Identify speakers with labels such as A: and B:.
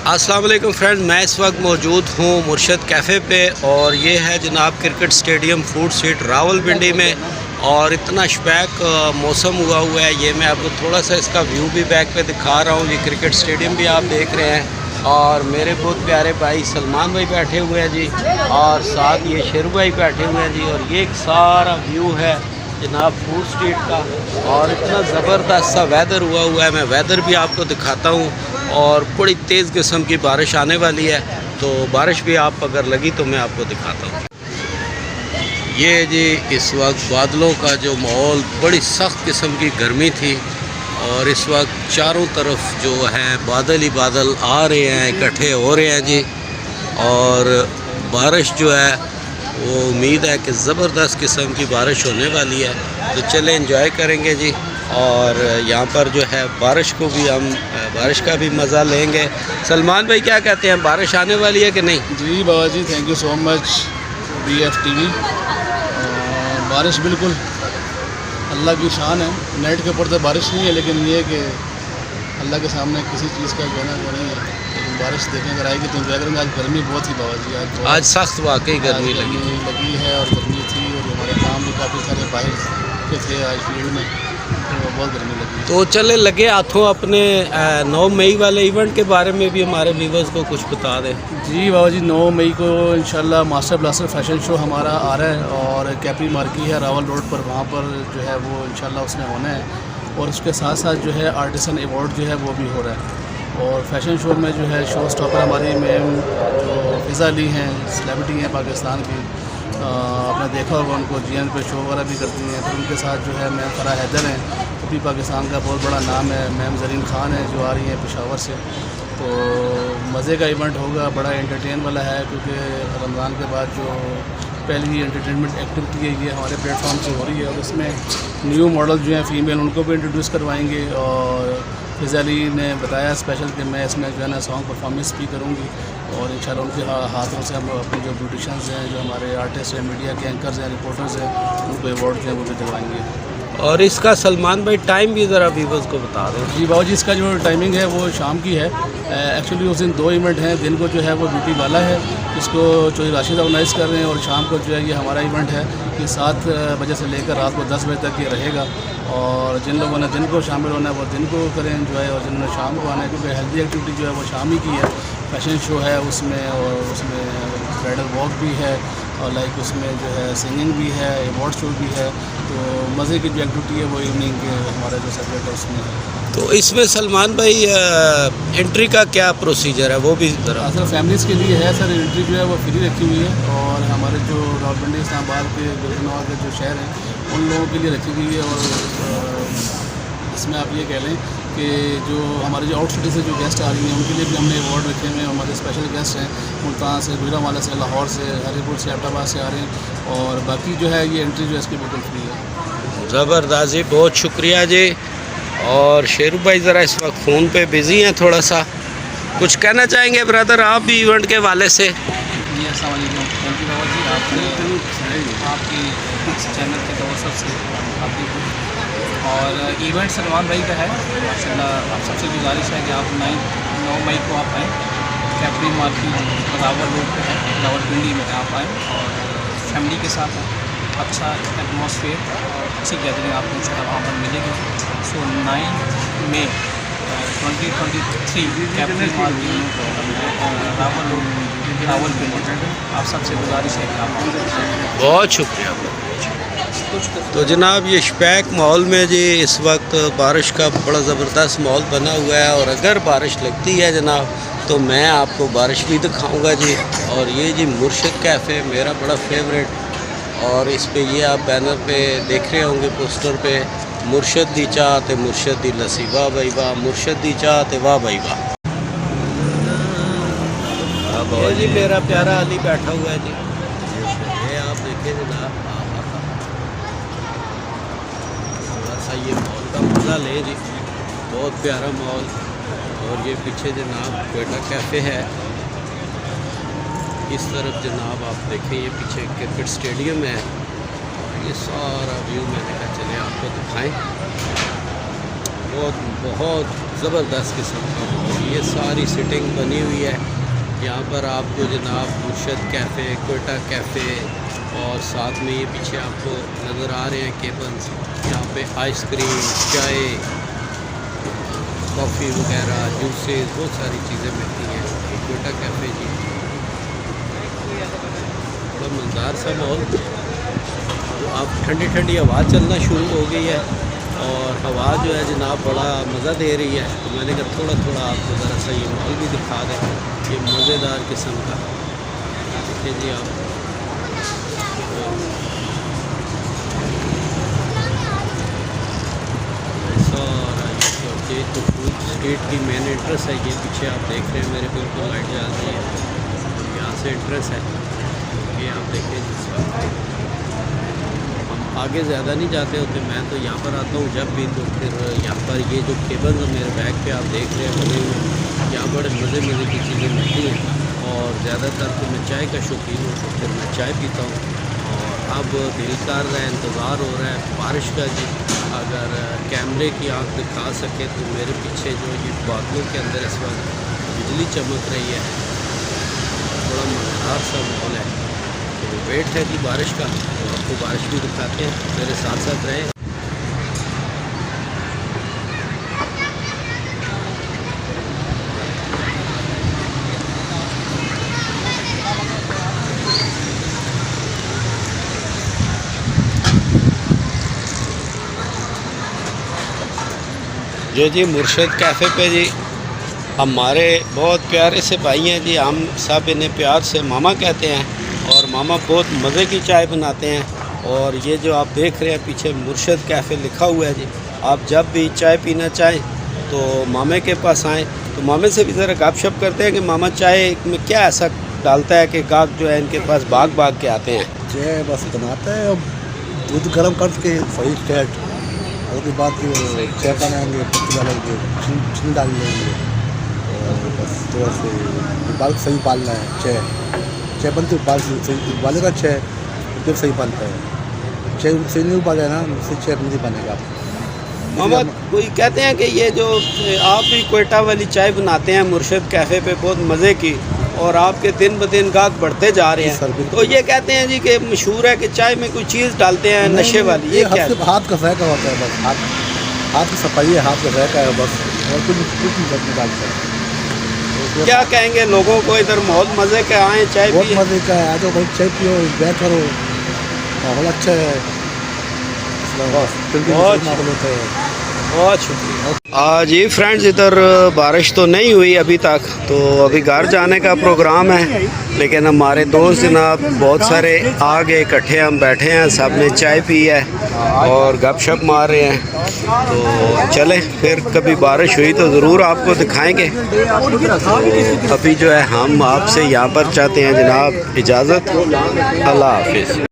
A: अस्सलाम वालेकुम फ्रेंड्स, मैं इस वक्त मौजूद हूँ मुर्शद कैफ़े पे और ये है जनाब cricket stadium food street Rawalpindi में। और इतना शपैक मौसम हुआ है। ये मैं आपको थोड़ा सा इसका व्यू भी बैक पे दिखा रहा हूँ। ये क्रिकेट स्टेडियम भी आप देख रहे हैं और मेरे बहुत प्यारे भाई सलमान भाई बैठे हुए हैं जी, और साथ ये शेरू भाई बैठे हुए हैं जी। और ये एक सारा व्यू है जनाब फूड स्ट्रीट का, और इतना ज़बरदस्त सा वेदर हुआ है। मैं वेदर भी आपको दिखाता हूँ, और बड़ी तेज़ किस्म की बारिश आने वाली है, तो बारिश भी आप अगर लगी तो मैं आपको दिखाता हूँ। ये जी इस वक्त बादलों का जो माहौल, बड़ी सख्त किस्म की गर्मी थी, और इस वक्त चारों तरफ जो है बादल ही बादल आ रहे हैं, इकट्ठे हो रहे हैं जी। और बारिश जो है वो उम्मीद है कि ज़बरदस्त किस्म की बारिश होने वाली है, तो चले एंजॉय करेंगे जी। और यहाँ पर जो है बारिश को भी हम बारिश का भी मज़ा लेंगे। सलमान भाई क्या कहते हैं, बारिश आने वाली है कि नहीं?
B: जी बाबा जी, thank you so much BFTV। बारिश बिल्कुल अल्लाह की शान है। नेट के ऊपर तो बारिश नहीं है, लेकिन ये कि अल्लाह के सामने किसी चीज़ का कहना वो नहीं है। लेकिन बारिश देखें अगर आएगी तो इंजॉय करेंगे। आज गर्मी बहुत ही बाबा जी,
A: आज सख्त वाकई गर्मी लगी
B: है, और गर्मी थी, और हमारे काम भी काफ़ी सारे बाहर के थे आज फील्ड में, तो बहुत गर्मी लगी।
A: तो चले लगे हाथों अपने 9 मई वाले इवेंट के बारे में भी हमारे व्यूवर्स को कुछ बता दें।
B: जी बाबा जी, 9 मई को इंशाल्लाह मास्टर ब्लास्टर फैशन शो हमारा आ रहा है, और कैपरी मार्की है रावल रोड पर, वहाँ पर जो है वो इंशाल्लाह उसमें होना है। और उसके साथ साथ जो है आर्टिसन अवार्ड जो है वो भी हो रहा है। और फैशन शो में जो है शो स्टॉपर हमारी मैम जो फ़िज़ा अली हैं, सेलिब्रिटी हैं पाकिस्तान की, आपने देखा होगा उनको, GN पे शो वगैरह भी करती हैं। फिर उनके साथ जो है मैम फराह हैदर हैं, वो भी पाकिस्तान का बहुत बड़ा नाम है। मैम ज़रीन ख़ान है जो आ रही हैं पेशावर से। तो मज़े का इवेंट होगा, बड़ा एंटरटेन वाला है, क्योंकि रमज़ान के बाद जो पहली एंटरटेनमेंट एक्टिविटी है ये हमारे प्लेटफॉर्म से हो रही है। और उसमें न्यू मॉडल जो हैं फ़ीमेल, उनको भी इंट्रोड्यूस करवाएंगे। और फ़िज़ा अली ने बताया स्पेशल कि मैं इसमें जो है ना सॉन्ग परफॉर्मेंस भी करूँगी, और इंशाल्लाह उनके हाथों से हम अपने जो ब्यूटिशियंस हैं, जो हमारे आर्टिस्ट हैं, मीडिया के एंकर्स हैं, रिपोर्टर्स हैं, उनको अवार्ड जो है वो भी दिलवाएंगे।
A: और इसका सलमान भाई टाइम भी ज़रा व्यूवर्स को बता दें।
B: जी बाबू जी, इसका जो टाइमिंग है वो शाम की है। एक्चुअली उस दिन 2 इवेंट हैं। दिन को जो है वो ब्यूटी वाला है, इसको चौधरी राशिद ऑर्गेनाइज़ कर रहे हैं, और शाम को जो है ये हमारा इवेंट है। ये 7 बजे से लेकर रात को 10 बजे तक ये रहेगा। और जिन लोगों ने दिन को शामिल होना है वो दिन को करें एंजॉय, और जिन्होंने शाम को आना है, क्योंकि हेल्दी एक्टिविटी जो है वो शाम ही की है। फैशन शो है उसमें, और उसमें ब्राइडल वॉक भी है, और लाइक उसमें जो है सिंगिंग भी है, अवार्ड शो भी है। तो मज़े की जो एक्टिविटी है वो इवनिंग के हमारा जो सब्जेक्ट है उसमें है।
A: तो इसमें सलमान भाई एंट्री का क्या प्रोसीजर है वो भी ज़रा?
B: सर फैमिलीज़ के लिए है सर, एंट्री जो है वो फ्री रखी हुई है। और हमारे जो रावलपिंडी इस्लामाबाद के गुजरनवाल के जो शहर हैं उन लोगों के लिए रखी हुई है। और इसमें आप ये कह लें कि जो हमारे जो आउट सिटी से जो गेस्ट आ रही हैं उनके लिए भी हमने अवार्ड रखे हुए हैं। हमारे स्पेशल गेस्ट हैं मुल्तान से, गुजरांवाला से, लाहौर से, हरीपुर से, एबटाबाद से आ रहे हैं। और बाकी जो है ये एंट्री जो है इसकी बिल्कुल फ्री है।
A: ज़बरदस्त जी, बहुत शुक्रिया जी। और शेरू भाई ज़रा इस वक्त फ़ोन पे बिज़ी हैं, थोड़ा सा कुछ कहना चाहेंगे ब्रदर आप भी इवेंट के वाले से?
C: जी अस्सलाम वालेकुम, थैंक यू बाबा जी, आपकी चैनल के तवज्जो से आपकी। और इवेंट सलमान भाई का है माशाल्लाह। आप सबसे गुजारिश है कि आप 9 मई को आप आएँ, कैपरी मार्केट रावल रोड पे है, रावलपिंडी में आप आएँ, और फैमिली के साथ आएँ। अच्छा एटमॉस्फेयर और अच्छी गैदरिंग आपको इंशाल्लाह वहाँ पर मिलेगी। सो 9 मई 2023 capri market Rawal road Rawalpindi. आप सबसे गुजारिश है कि आप
A: बहुत शुक्रिया। तो जनाब ये शपैक माहौल में जी इस वक्त बारिश का बड़ा ज़बरदस्त माहौल बना हुआ है, और अगर बारिश लगती है जनाब तो मैं आपको बारिश भी दिखाऊंगा जी। और ये जी मुर्शद कैफ़े मेरा बड़ा फेवरेट, और इस पे ये आप बैनर पे देख रहे होंगे पोस्टर पे, मुर्शद दी चाह ते मुर्शद दी लस्सी, वाह भाई वाह, मुर्शद दी चाह ते वाह भाई वाह। ये जी मेरा प्यारा अली बैठा हुआ है जी, ये आप देखें जनाब, थोड़ा सा ये मॉल का मज़ा ले जी, बहुत प्यारा मॉल। और ये पीछे जनाब कोयटा कैफ़े है, इस तरफ जनाब आप देखें ये पीछे क्रिकेट स्टेडियम है। ये सारा व्यू मैंने कहा चले आपको दिखाएं। बहुत बहुत ज़बरदस्त किस्म का माहौल। ये सारी सिटिंग बनी हुई है यहाँ पर आपको जनाब मुर्शद कैफ़े, कोयटा कैफ़े और साथ में ये पीछे आपको नज़र आ रहे हैं केबल्स। यहाँ पे आइसक्रीम, चाय, कॉफ़ी वगैरह, जूसेस, बहुत सारी चीज़ें मिलती हैं। कोयटा कैफ़े जी, बड़ा मज़ेदार सा माहौल। तो अब ठंडी ठंडी हवा चलना शुरू हो गई है और हवा जो है जनाब बड़ा मज़ा दे रही है। तो मैंने कहा थोड़ा थोड़ा आपको ज़रा सा ये माहौल भी दिखा दें, ये मज़ेदार किस्म का। देखिए जी आप, सारा ये तो फूड स्ट्रीट की मेन एंट्रेंस है। ये पीछे आप देख रहे हैं मेरे बिल्कुल लाइट जल रही है, यहाँ से एंट्रेंस है। ये आप देखें जिस वक्त हम आगे ज़्यादा नहीं जाते होते, मैं तो यहाँ पर आता हूँ जब भी, तो फिर यहाँ पर ये जो केबल मेरे बैग पे आप देख रहे हैं बने हुए, यहाँ बड़े मज़े मज़े की चीज़ें मिलती हैं। और ज़्यादातर तो मैं चाय का शौकीन हूँ, तो फिर मैं चाय पीता हूँ। और अब दिल कर रहा है, इंतज़ार हो रहा है बारिश का जी। अगर कैमरे की आँख दिखा सके तो मेरे पीछे जो ये बादलों के अंदर इस वक्त बिजली चमक रही है, बड़ा मज़ेदार सा माहौल है। तो वेट है कि बारिश का, तो आपको बारिश भी दिखाते हैं, मेरे साथ साथ रहें। जी मुर्शद कैफ़े पे जी हमारे बहुत प्यारे से भाई हैं जी, हम सब इन्हें प्यार से मामा कहते हैं और मामा बहुत मज़े की चाय बनाते हैं। और ये जो आप देख रहे हैं पीछे मुर्शद कैफ़े लिखा हुआ है जी, आप जब भी चाय पीना चाहें तो मामे के पास आएँ। तो मामे से भी ज़रा गपशप करते हैं कि मामा चाय में क्या ऐसा डालता है कि गाहक जो है इनके पास भाग भाग के आते हैं।
D: चाय बस बनाता है, दूध गर्म करके सही स्टेट, उसके बाद चाय बनाएंगे, पत्ती डालेंगे, चीनी डाल लेंगे और बस थोड़ा से उबाल सही उबालना है। चाय बनती उबाल सही उबालेगा, चाय फिर सही बनता है। चाय सही नहीं उबाले ना, उससे चाय नहीं बनेगा।
A: मामा कोई कहते हैं कि ये जो आप भी कोयटा वाली चाय बनाते हैं मुर्शद कैफ़े पे बहुत मज़े की, और आपके दिन ब दिन गाहक बढ़ते जा रहे हैं, तो ये कहते हैं जी कि मशहूर है कि चाय में कोई चीज़ डालते हैं नशे वाली, ये क्या है?
D: हाथ का ज़ायका होता है बस, हाथ की सफाई है, हाथ का ज़ायका है बस, और कुछ नहीं डालता है।
A: क्या कहेंगे लोगों को, इधर बहुत मज़े का आए चाय
D: बहुत
A: पिए?
D: मज़े का है, आ जाओ भाई चाय पियो, बैठ करो, माहौल अच्छा है,
A: बहुत शुक्रिया। जी फ्रेंड्स, इधर बारिश तो नहीं हुई अभी तक, तो अभी घर जाने का प्रोग्राम है, लेकिन हमारे दोस्त जनाब बहुत सारे आ गए, इकट्ठे हम बैठे हैं, सब ने चाय पी है और गपशप मार रहे हैं। तो चले फिर कभी बारिश हुई तो ज़रूर आपको दिखाएंगे। तो अभी जो है हम आपसे यहाँ पर चाहते हैं जनाब इजाज़त, अल्लाह हाफिज़।